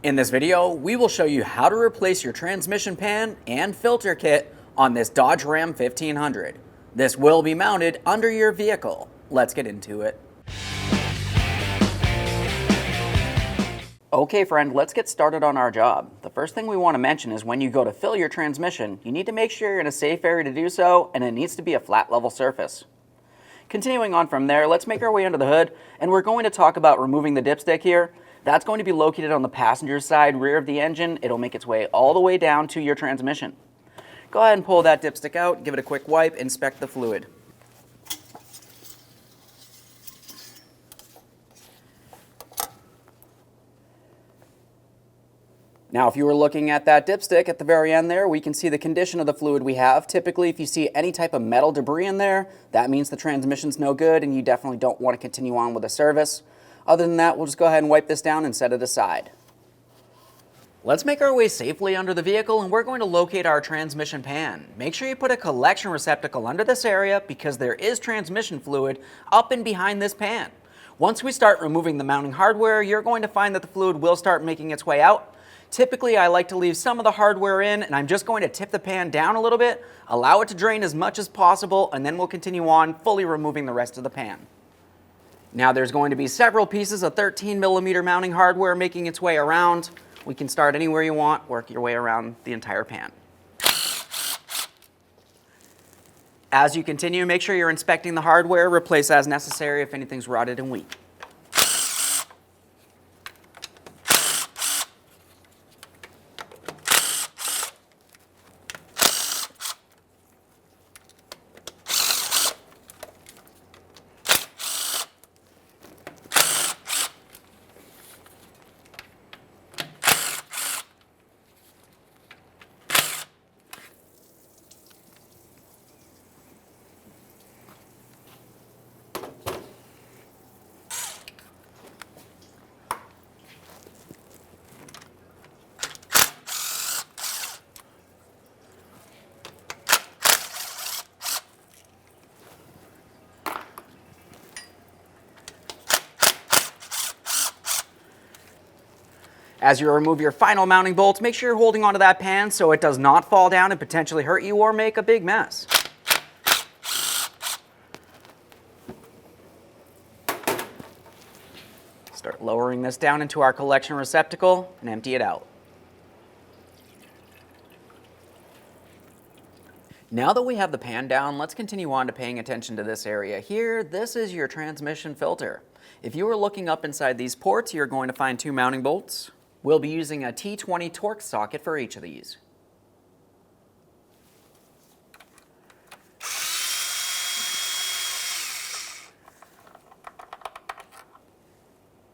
In this video, we will show you how to replace your transmission pan and filter kit on this Dodge Ram 1500. This will be mounted under your vehicle. Let's get into it. Okay friend, let's get started on our job. The first thing we want to mention is when you go to fill your transmission, you need to make sure you're in a safe area to do so, and it needs to be a flat level surface. Continuing on from there, let's make our way under the hood, and we're going to talk about removing the dipstick here. That's going to be located on the passenger side rear of the engine. It'll make its way all the way down to your transmission. Go ahead and pull that dipstick out, give it a quick wipe, inspect the fluid. Now, if you were looking at that dipstick at the very end there, we can see the condition of the fluid we have. Typically, if you see any type of metal debris in there, that means the transmission's no good and you definitely don't want to continue on with the service. Other than that, we'll just go ahead and wipe this down and set it aside. Let's make our way safely under the vehicle, and we're going to locate our transmission pan. Make sure you put a collection receptacle under this area because there is transmission fluid up and behind this pan. Once we start removing the mounting hardware, you're going to find that the fluid will start making its way out. Typically, I like to leave some of the hardware in, and I'm just going to tip the pan down a little bit, allow it to drain as much as possible, and then we'll continue on fully removing the rest of the pan. Now there's going to be several pieces of 13mm mounting hardware making its way around. We can start anywhere you want, work your way around the entire pan. As you continue, make sure you're inspecting the hardware, replace as necessary if anything's rotted and weak. As you remove your final mounting bolts, make sure you're holding onto that pan so it does not fall down and potentially hurt you or make a big mess. Start lowering this down into our collection receptacle and empty it out. Now that we have the pan down, let's continue on to paying attention to this area here. This is your transmission filter. If you were looking up inside these ports, you're going to find two mounting bolts. We'll be using a T20 torque socket for each of these.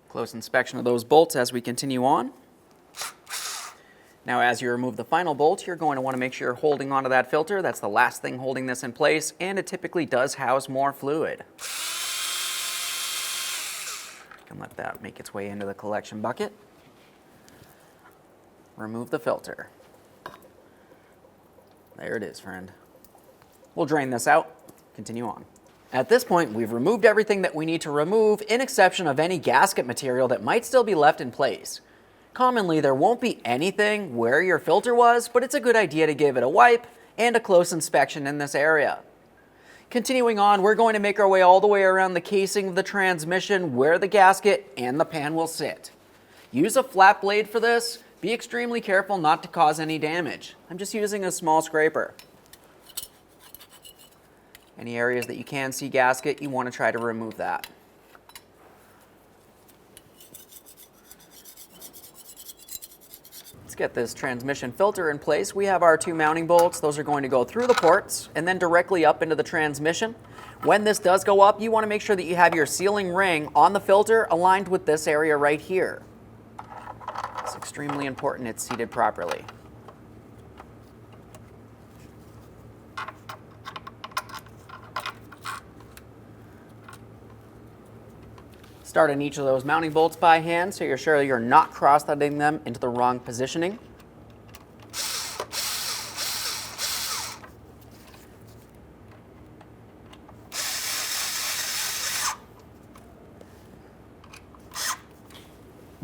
Close inspection of those bolts as we continue on. Now, as you remove the final bolt, you're going to want to make sure you're holding onto that filter. That's the last thing holding this in place, and it typically does house more fluid. You can let that make its way into the collection bucket. Remove the filter. There it is, friend. We'll drain this out, continue on. At this point, we've removed everything that we need to remove, in exception of any gasket material that might still be left in place. Commonly, there won't be anything where your filter was, but it's a good idea to give it a wipe and a close inspection in this area. Continuing on, we're going to make our way all the way around the casing of the transmission where the gasket and the pan will sit. Use a flat blade for this. Be extremely careful not to cause any damage. I'm just using a small scraper. Any areas that you can see gasket, you want to try to remove that. Let's get this transmission filter in place. We have our two mounting bolts. Those are going to go through the ports and then directly up into the transmission. When this does go up, you want to make sure that you have your sealing ring on the filter aligned with this area right here. It's extremely important it's seated properly. Start on each of those mounting bolts by hand so you're sure you're not cross-threading them into the wrong positioning.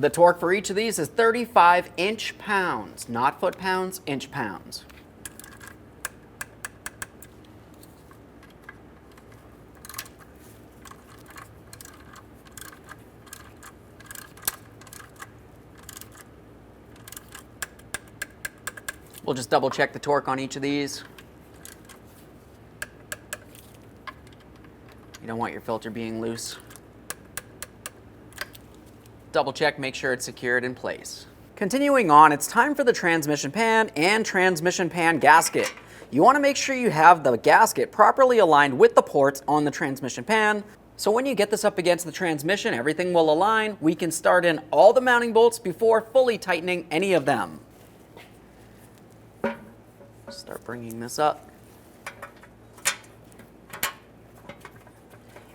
The torque for each of these is 35 inch-pounds, not foot-pounds, inch-pounds. We'll just double check the torque on each of these. You don't want your filter being loose. Double check, make sure it's secured in place. Continuing on, it's time for the transmission pan and transmission pan gasket. You want to make sure you have the gasket properly aligned with the ports on the transmission pan. So when you get this up against the transmission, everything will align. We can start in all the mounting bolts before fully tightening any of them. Start bringing this up.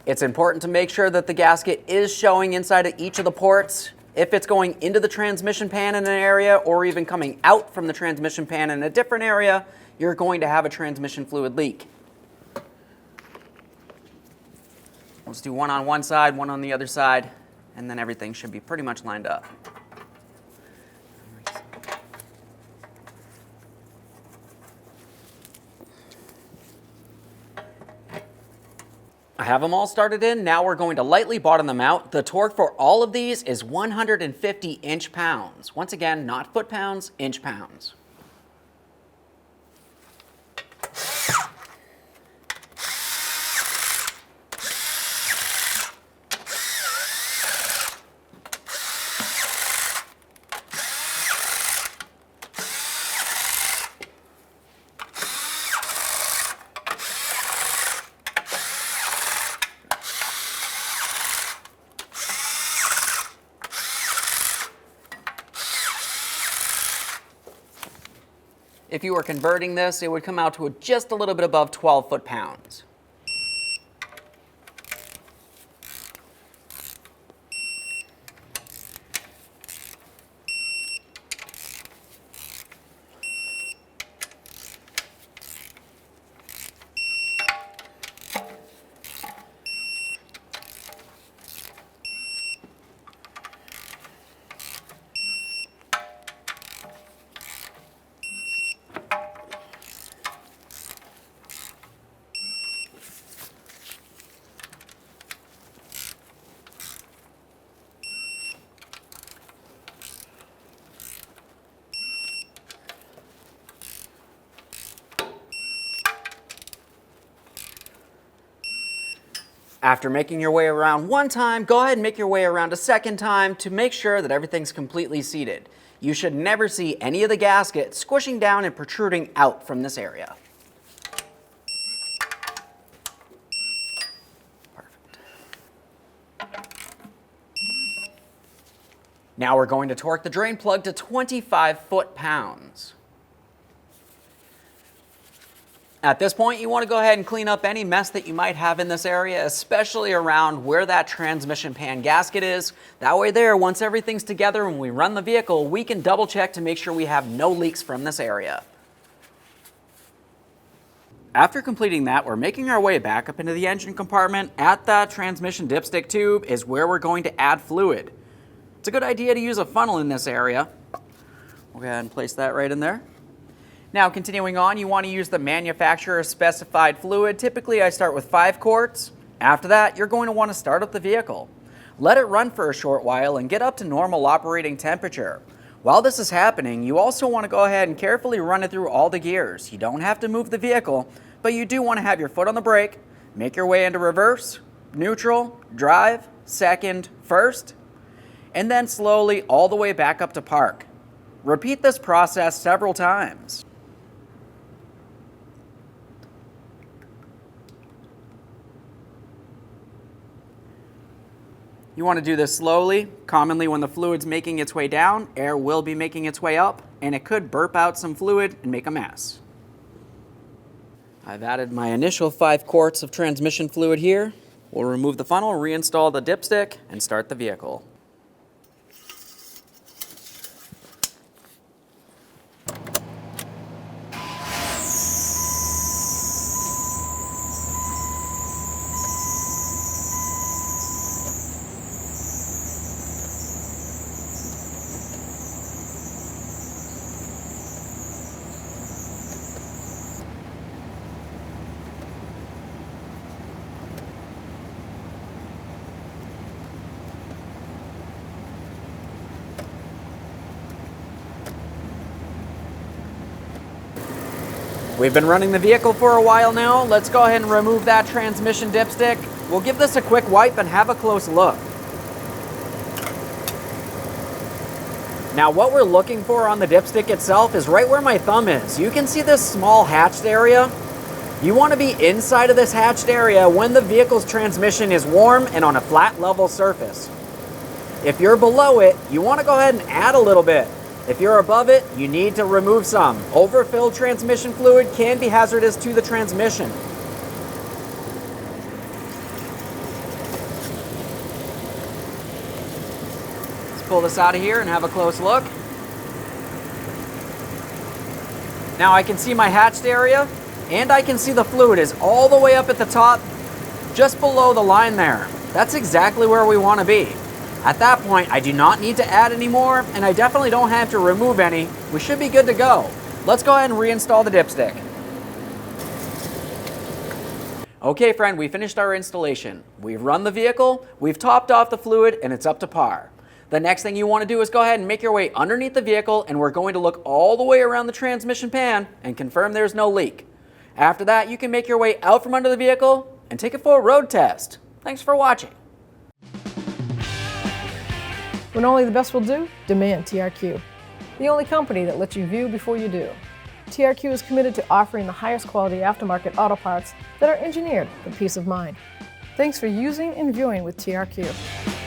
It's important to make sure that the gasket is showing inside of each of the ports. If it's going into the transmission pan in an area or even coming out from the transmission pan in a different area, you're going to have a transmission fluid leak. Let's do one on one side, one on the other side, and then everything should be pretty much lined up. I have them all started in. Now we're going to lightly bottom them out. The torque for all of these is 150 inch-pounds. Once again, not foot-pounds, inch-pounds. If you were converting this, it would come out to just a little bit above 12 foot-pounds. After making your way around one time, go ahead and make your way around a second time to make sure that everything's completely seated. You should never see any of the gasket squishing down and protruding out from this area. Perfect. Now we're going to torque the drain plug to 25 foot-pounds. At this point, you want to go ahead and clean up any mess that you might have in this area, especially around where that transmission pan gasket is. That way there, once everything's together and we run the vehicle, we can double check to make sure we have no leaks from this area. After completing that, we're making our way back up into the engine compartment. At that transmission dipstick tube is where we're going to add fluid. It's a good idea to use a funnel in this area. We'll go ahead and place that right in there. Now, continuing on, you want to use the manufacturer specified fluid. Typically, I start with 5 quarts. After that, you're going to want to start up the vehicle. Let it run for a short while and get up to normal operating temperature. While this is happening, you also want to go ahead and carefully run it through all the gears. You don't have to move the vehicle, but you do want to have your foot on the brake, make your way into reverse, neutral, drive, second, first, and then slowly all the way back up to park. Repeat this process several times. You want to do this slowly. Commonly when the fluid's making its way down, air will be making its way up, and it could burp out some fluid and make a mess. I've added my initial 5 quarts of transmission fluid here. We'll remove the funnel, reinstall the dipstick, and start the vehicle. We've been running the vehicle for a while now. Let's go ahead and remove that transmission dipstick. We'll give this a quick wipe and have a close look. Now what we're looking for on the dipstick itself is right where my thumb is. You can see this small hatched area. You want to be inside of this hatched area when the vehicle's transmission is warm and on a flat level surface. If you're below it, you want to go ahead and add a little bit. If you're above it, you need to remove some. Overfilled transmission fluid can be hazardous to the transmission. Let's pull this out of here and have a close look. Now I can see my hatched area, and I can see the fluid is all the way up at the top, just below the line there. That's exactly where we want to be. At that point, I do not need to add any more, and I definitely don't have to remove any. We should be good to go. Let's go ahead and reinstall the dipstick. Okay, friend, we finished our installation. We've run the vehicle, we've topped off the fluid, and it's up to par. The next thing you want to do is go ahead and make your way underneath the vehicle, and we're going to look all the way around the transmission pan and confirm there's no leak. After that, you can make your way out from under the vehicle and take it for a road test. Thanks for watching. When only the best will do, demand TRQ. The only company that lets you view before you do. TRQ is committed to offering the highest quality aftermarket auto parts that are engineered for peace of mind. Thanks for using and viewing with TRQ.